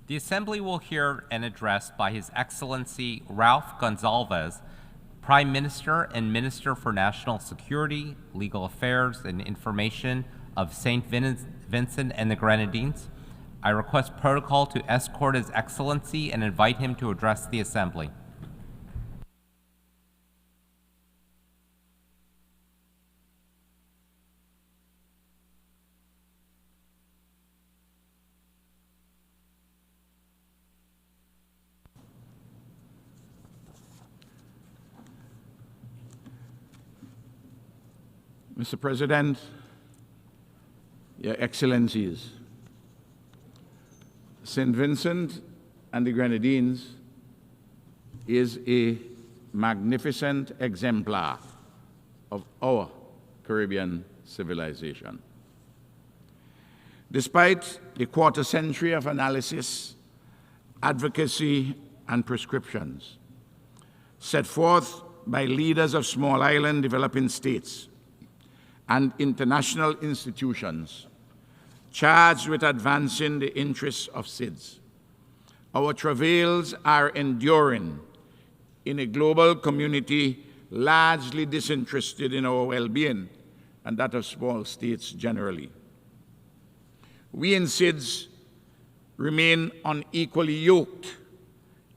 The Assembly will hear an address by His Excellency Ralph Gonsalves, Prime Minister and Minister for National Security, Legal Affairs, and Information of St. Vincent and the Grenadines. I request protocol to escort His Excellency and invite him to address the Assembly. Mr. President, Your Excellencies, St. Vincent and the Grenadines is a magnificent exemplar of our Caribbean civilization. Despite a quarter century of analysis, advocacy, and prescriptions set forth by leaders of small island developing states and international institutions charged with advancing the interests of SIDS, our travails are enduring in a global community largely disinterested in our well-being and that of small states generally. We in SIDS remain unequally yoked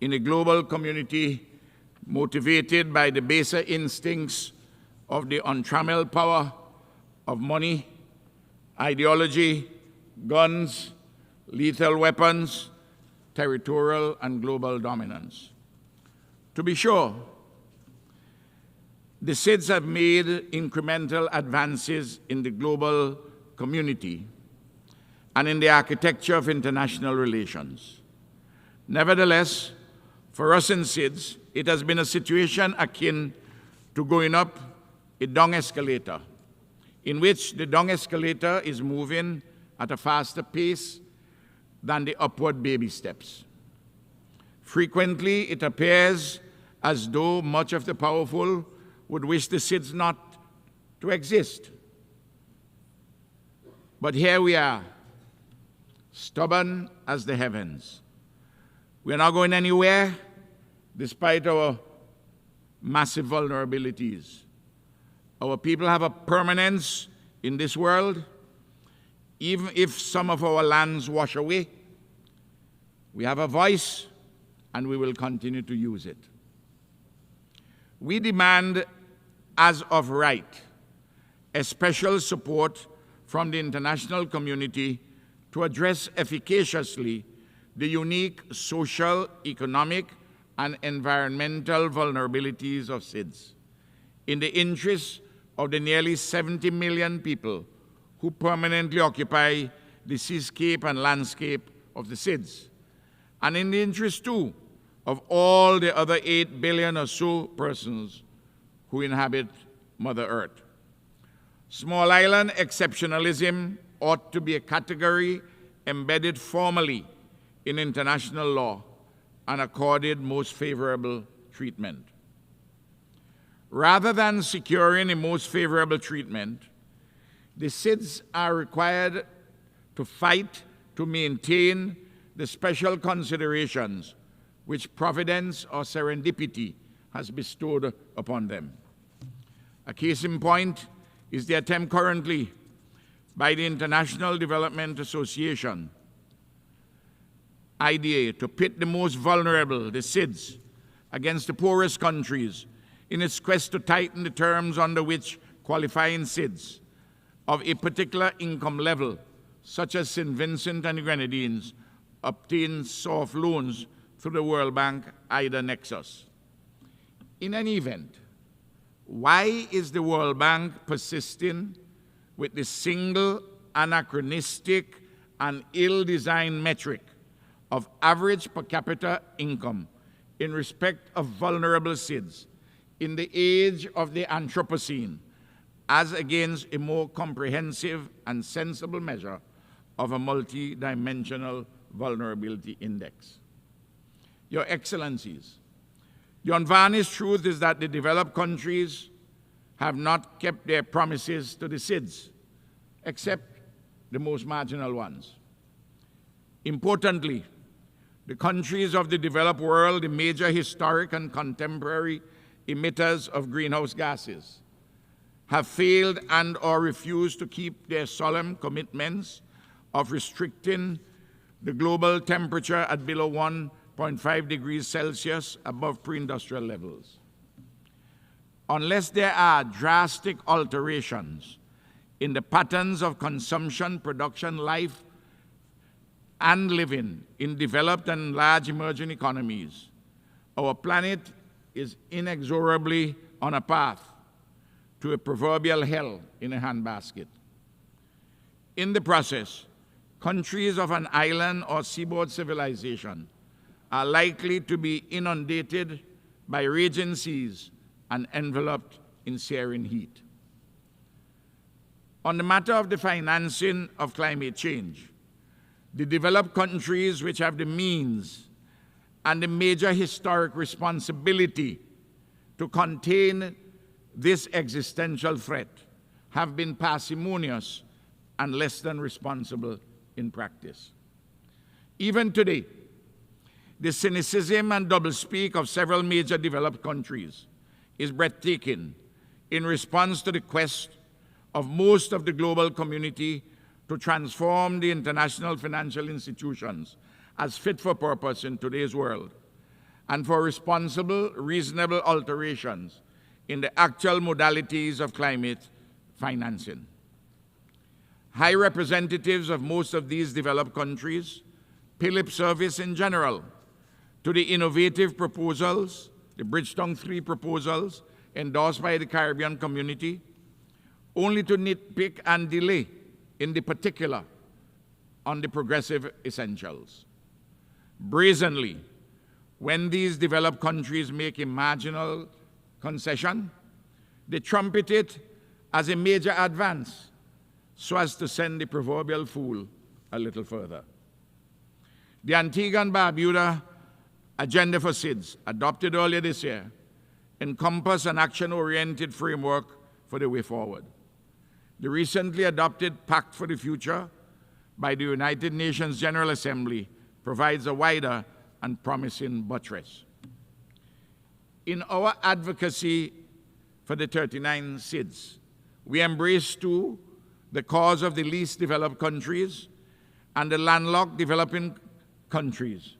in a global community motivated by the baser instincts of the untrammeled power of money, ideology, guns, lethal weapons, territorial and global dominance. To be sure, the SIDS have made incremental advances in the global community and in the architecture of international relations. Nevertheless, for us in SIDS, it has been a situation akin to going up a dung escalator, in which the dung escalator is moving at a faster pace than the upward baby steps. Frequently, it appears as though much of the powerful would wish the SIDS not to exist. But here we are, stubborn as the heavens. We are not going anywhere despite our massive vulnerabilities. Our people have a permanence in this world. Even if some of our lands wash away, we have a voice and we will continue to use it. We demand, as of right, a special support from the international community to address efficaciously the unique social, economic, and environmental vulnerabilities of SIDS in the interests of the nearly 70 million people who permanently occupy the seascape and landscape of the SIDS, and in the interest, too, of all the other 8 billion or so persons who inhabit Mother Earth. Small island exceptionalism ought to be a category embedded formally in international law and accorded most favorable treatment. Rather than securing a most favorable treatment, the SIDS are required to fight to maintain the special considerations which providence or serendipity has bestowed upon them. A case in point is the attempt currently by the International Development Association, IDA, to pit the most vulnerable, the SIDS, against the poorest countries in its quest to tighten the terms under which qualifying SIDS of a particular income level, such as St. Vincent and the Grenadines, obtain soft loans through the World Bank IDA nexus. In any event, why is the World Bank persisting with the single, anachronistic, and ill-designed metric of average per capita income in respect of vulnerable SIDS in the age of the Anthropocene, as against a more comprehensive and sensible measure of a multi-dimensional vulnerability index? Your Excellencies, the unvarnished truth is that the developed countries have not kept their promises to the SIDS, except the most marginal ones. Importantly, The countries of the developed world, the major historic and contemporary emitters of greenhouse gases, have failed and or refused to keep their solemn commitments of restricting the global temperature at below 1.5 degrees Celsius above pre-industrial levels. Unless there are drastic alterations in the patterns of consumption, production, life, and living in developed and large emerging economies, our planet is inexorably on a path to a proverbial hell in a handbasket. In the process, countries of an island or seaboard civilization are likely to be inundated by raging seas and enveloped in searing heat. On the matter of the financing of climate change, the developed countries which have the means and the major historic responsibility to contain this existential threat have been parsimonious and less than responsible in practice. Even today, the cynicism and doublespeak of several major developed countries is breathtaking in response to the quest of most of the global community to transform the international financial institutions as fit for purpose in today's world, and for responsible, reasonable alterations in the actual modalities of climate financing. High representatives of most of these developed countries pay lip service in general to the innovative proposals, the Bridgetown 3 proposals endorsed by the Caribbean community, only to nitpick and delay in the particular on the progressive essentials. Brazenly, when these developed countries make a marginal concession, they trumpet it as a major advance so as to send the proverbial fool a little further. The Antigua and Barbuda Agenda for SIDS, adopted earlier this year, encompass an action-oriented framework for the way forward. The recently adopted Pact for the Future by the United Nations General Assembly provides a wider and promising buttress. In our advocacy for the 39 SIDS, we embrace too the cause of the least developed countries and the landlocked developing countries,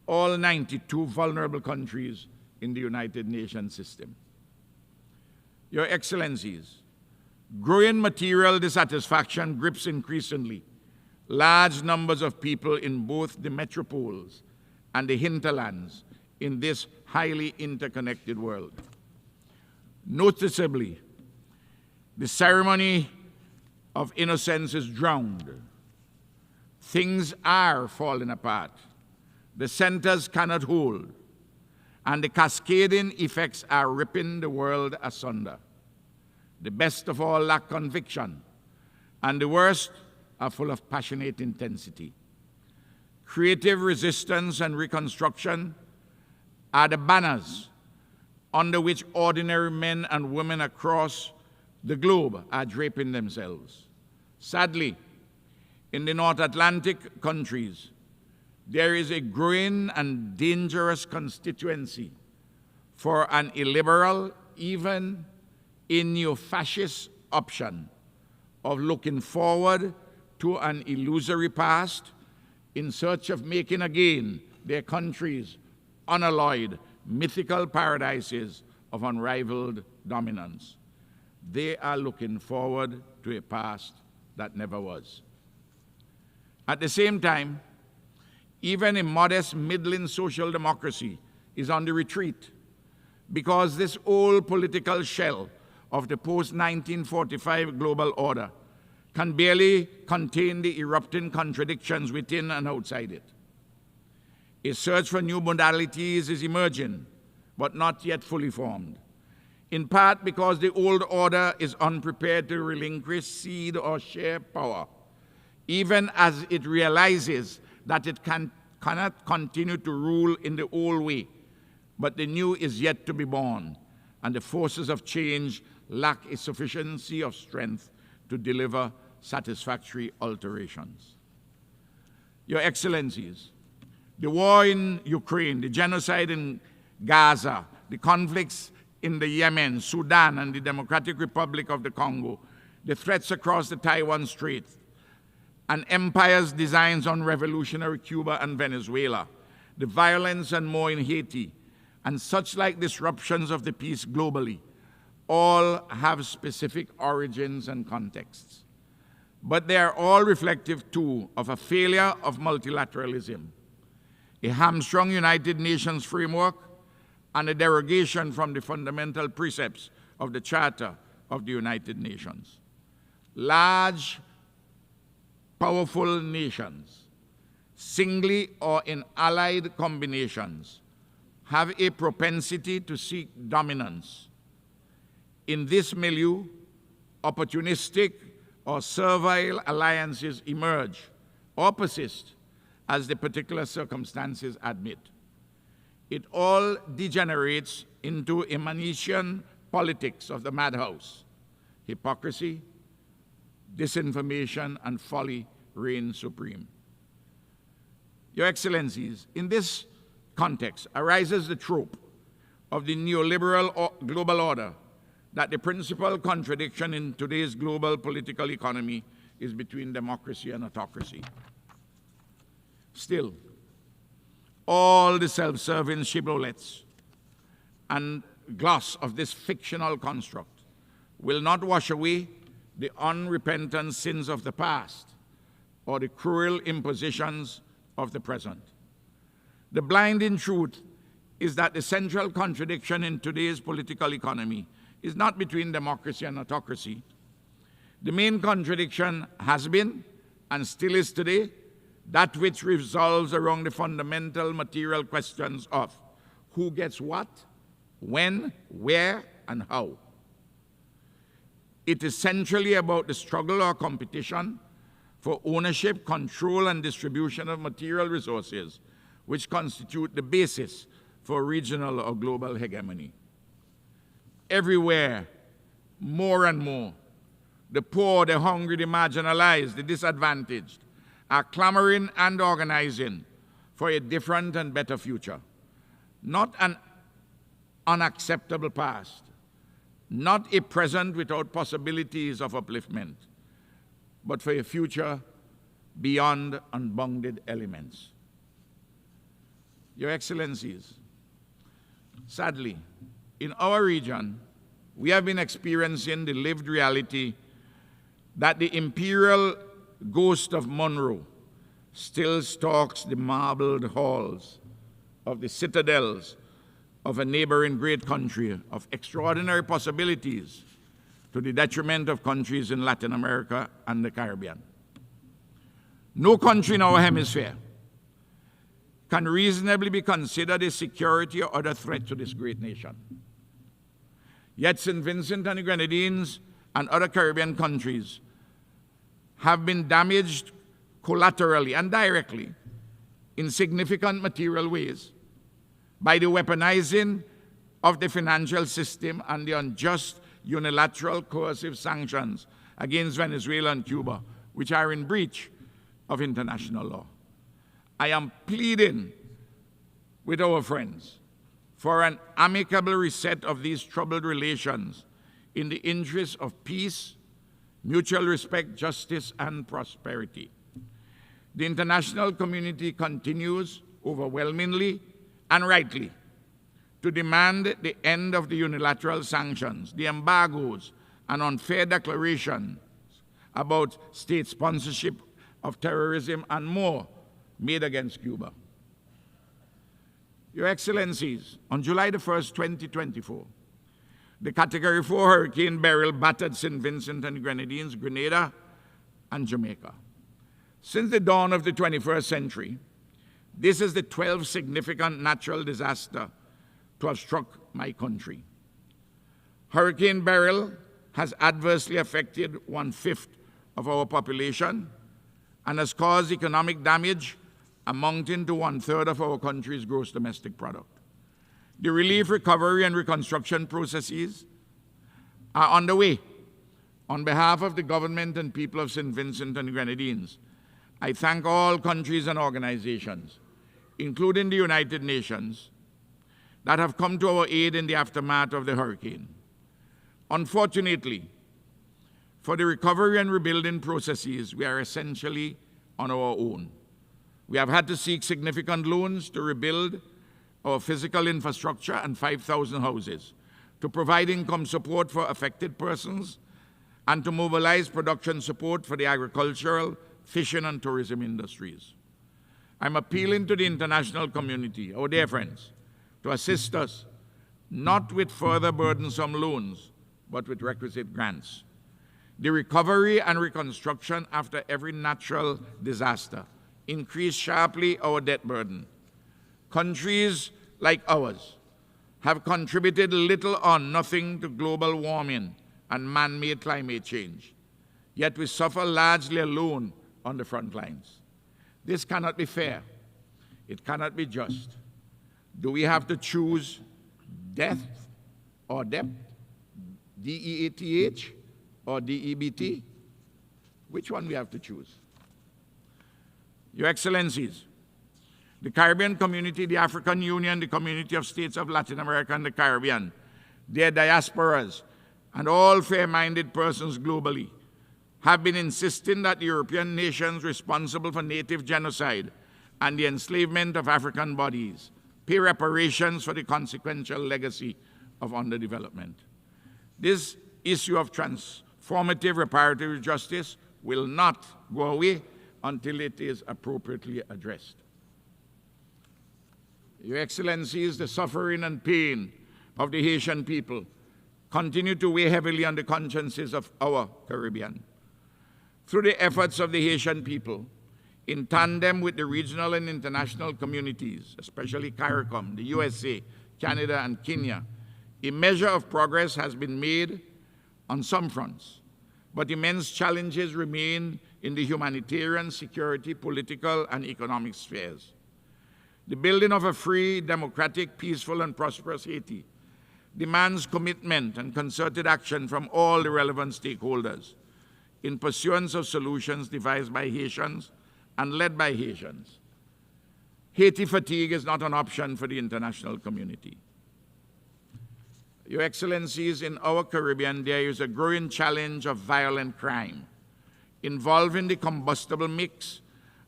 all 92 vulnerable countries in the United Nations system. Your Excellencies, growing material dissatisfaction grips increasingly large numbers of people in both the metropoles and the hinterlands in this highly interconnected world. Noticeably, the ceremony of innocence is drowned. Things are falling apart. The centers cannot hold, and the cascading effects are ripping the world asunder. The best of all lack conviction, and the worst are full of passionate intensity. Creative resistance and reconstruction are the banners under which ordinary men and women across the globe are draping themselves. Sadly, in the North Atlantic countries, there is a growing and dangerous constituency for an illiberal, even a neo-fascist option of looking forward to an illusory past in search of making again their countries unalloyed, mythical paradises of unrivaled dominance. They are looking forward to a past that never was. At the same time, even a modest middling social democracy is on the retreat because this old political shell of the post-1945 global order can barely contain the erupting contradictions within and outside it. A search for new modalities is emerging, but not yet fully formed, in part because the old order is unprepared to relinquish, cede, or share power, even as it realizes that it cannot continue to rule in the old way, but the new is yet to be born, and the forces of change lack a sufficiency of strength to deliver satisfactory alterations. Your Excellencies, The war in Ukraine, the genocide in Gaza, the conflicts in the Yemen, Sudan, and the Democratic Republic of the Congo, the threats across the Taiwan Strait, and empire's designs on revolutionary Cuba and Venezuela, the violence and more in Haiti, and such like disruptions of the peace globally, all have specific origins and contexts. But they are all reflective, too, of a failure of multilateralism, a hamstrung United Nations framework, and a derogation from the fundamental precepts of the Charter of the United Nations. Large, powerful nations, singly or in allied combinations, have a propensity to seek dominance. In this milieu, opportunistic or servile alliances emerge or persist as the particular circumstances admit. It all degenerates into a Manichean politics of the madhouse. Hypocrisy, disinformation, and folly reign supreme. Your Excellencies, in this context arises the trope of the neoliberal global order that the principal contradiction in today's global political economy is between democracy and autocracy. Still, all the self-serving shibboleths and gloss of this fictional construct will not wash away the unrepentant sins of the past or the cruel impositions of the present. The blinding truth is that the central contradiction in today's political economy is not between democracy and autocracy. The main contradiction has been, and still is today, that which revolves around the fundamental material questions of who gets what, when, where, and how. It is centrally about the struggle or competition for ownership, control, and distribution of material resources, which constitute the basis for regional or global hegemony. Everywhere, more and more, the poor, the hungry, the marginalized, the disadvantaged are clamoring and organizing for a different and better future. Not an unacceptable past, not a present without possibilities of upliftment, but for a future beyond unbounded elements. Your Excellencies, sadly, in our region, we have been experiencing the lived reality that the imperial ghost of Monroe still stalks the marbled halls of the citadels of a neighboring great country of extraordinary possibilities to the detriment of countries in Latin America and the Caribbean. No country in our hemisphere can reasonably be considered a security or other threat to this great nation. Yet St. Vincent and the Grenadines and other Caribbean countries have been damaged collaterally and directly in significant material ways by the weaponizing of the financial system and the unjust unilateral coercive sanctions against Venezuela and Cuba, which are in breach of international law. I am pleading with our friends for an amicable reset of these troubled relations in the interest of peace, mutual respect, justice, and prosperity. The international community continues overwhelmingly and rightly to demand the end of the unilateral sanctions, the embargoes, and unfair declarations about state sponsorship of terrorism and more made against Cuba. Your Excellencies, on July the 1st, 2024, the Category 4 Hurricane Beryl battered St. Vincent and the Grenadines, Grenada, and Jamaica. Since the dawn of the 21st century, this is the 12th significant natural disaster to have struck my country. Hurricane Beryl has adversely affected 1/5 of our population and has caused economic damage amounting to 1/3 of our country's gross domestic product. The relief, recovery, and reconstruction processes are underway. On behalf of the government and people of St. Vincent and the Grenadines, I thank all countries and organizations, including the United Nations, that have come to our aid in the aftermath of the hurricane. Unfortunately, for the recovery and rebuilding processes, we are essentially on our own. We have had to seek significant loans to rebuild our physical infrastructure and 5,000 houses, to provide income support for affected persons, and to mobilize production support for the agricultural, fishing, and tourism industries. I'm appealing to the international community, our dear friends, to assist us, not with further burdensome loans, but with requisite grants. The recovery and reconstruction after every natural disaster increased sharply our debt burden. Countries like ours have contributed little or nothing to global warming and man-made climate change, yet we suffer largely alone on the front lines. This cannot be fair. It cannot be just. Do we have to choose death or debt? D-E-A-T-H or D-E-B-T? Which one we have to choose? Your Excellencies, the Caribbean community, the African Union, the Community of States of Latin America and the Caribbean, their diasporas, and all fair-minded persons globally have been insisting that the European nations responsible for native genocide and the enslavement of African bodies pay reparations for the consequential legacy of underdevelopment. This issue of transformative reparative justice will not go away until it is appropriately addressed. Your Excellencies, the suffering and pain of the Haitian people continue to weigh heavily on the consciences of our Caribbean. Through the efforts of the Haitian people, in tandem with the regional and international communities, especially CARICOM, the USA, Canada, and Kenya, a measure of progress has been made on some fronts, but immense challenges remain in the humanitarian, security, political, and economic spheres. The building of a free, democratic, peaceful, and prosperous Haiti demands commitment and concerted action from all the relevant stakeholders in pursuance of solutions devised by Haitians and led by Haitians. Haiti fatigue is not an option for the international community. Your Excellencies, in our Caribbean, there is a growing challenge of violent crime involving the combustible mix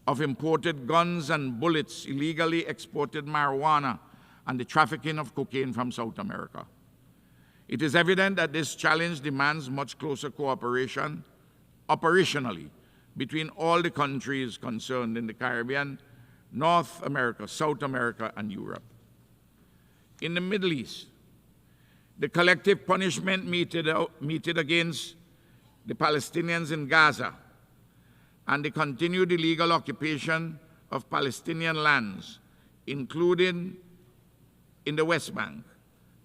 of imported guns and bullets, illegally exported marijuana, and the trafficking of cocaine from South America. It is evident that this challenge demands much closer cooperation operationally between all the countries concerned in the Caribbean, North America, South America, and Europe. In the Middle East, the collective punishment meted against the Palestinians in Gaza and the continued illegal occupation of Palestinian lands, including in the West Bank,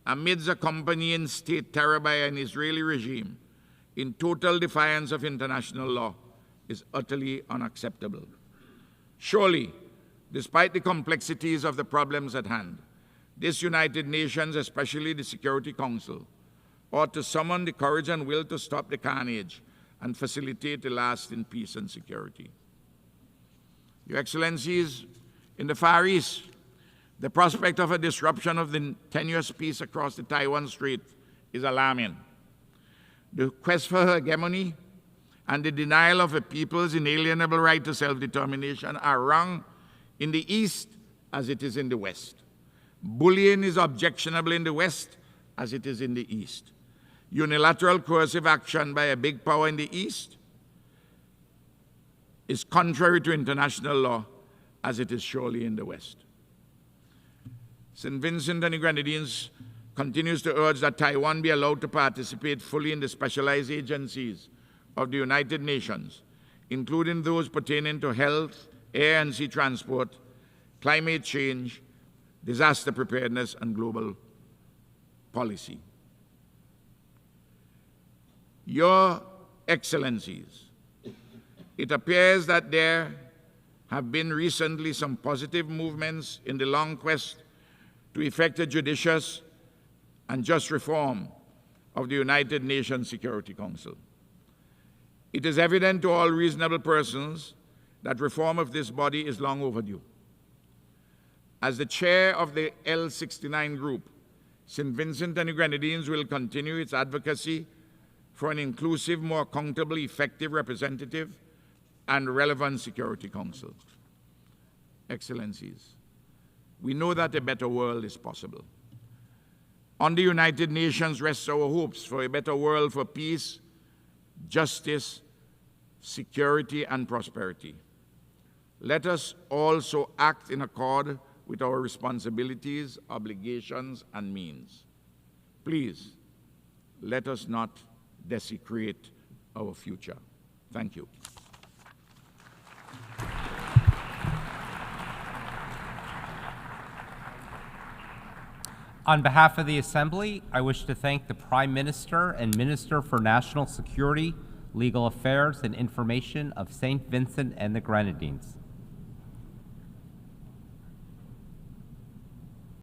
amidst accompanying state terror by an Israeli regime in total defiance of international law, is utterly unacceptable. Surely, despite the complexities of the problems at hand, this United Nations, especially the Security Council, ought to summon the courage and will to stop the carnage and facilitate a lasting peace and security. Your Excellencies, in the Far East, the prospect of a disruption of the tenuous peace across the Taiwan Strait is alarming. The quest for hegemony and the denial of a people's inalienable right to self-determination are wrong in the East as it is in the West. Bullying is objectionable in the West as it is in the East. Unilateral coercive action by a big power in the East is contrary to international law as it is surely in the West. St. Vincent and the Grenadines continues to urge that Taiwan be allowed to participate fully in the specialized agencies of the United Nations, including those pertaining to health, air and sea transport, climate change, disaster preparedness, and global policy. Your Excellencies, it appears that there have been recently some positive movements in the long quest to effect a judicious and just reform of the United Nations Security Council. It is evident to all reasonable persons that reform of this body is long overdue. As the chair of the L69 group, St. Vincent and the Grenadines will continue its advocacy for an inclusive, more accountable, effective, representative, and relevant Security Council. Excellencies, we know that a better world is possible. On the United Nations rests our hopes for a better world for peace, justice, security, and prosperity. Let us also act in accord with our responsibilities, obligations, and means. Please, let us not desecrate our future. Thank you. On behalf of the Assembly, I wish to thank the Prime Minister and Minister for National Security, Legal Affairs, and Information of St. Vincent and the Grenadines.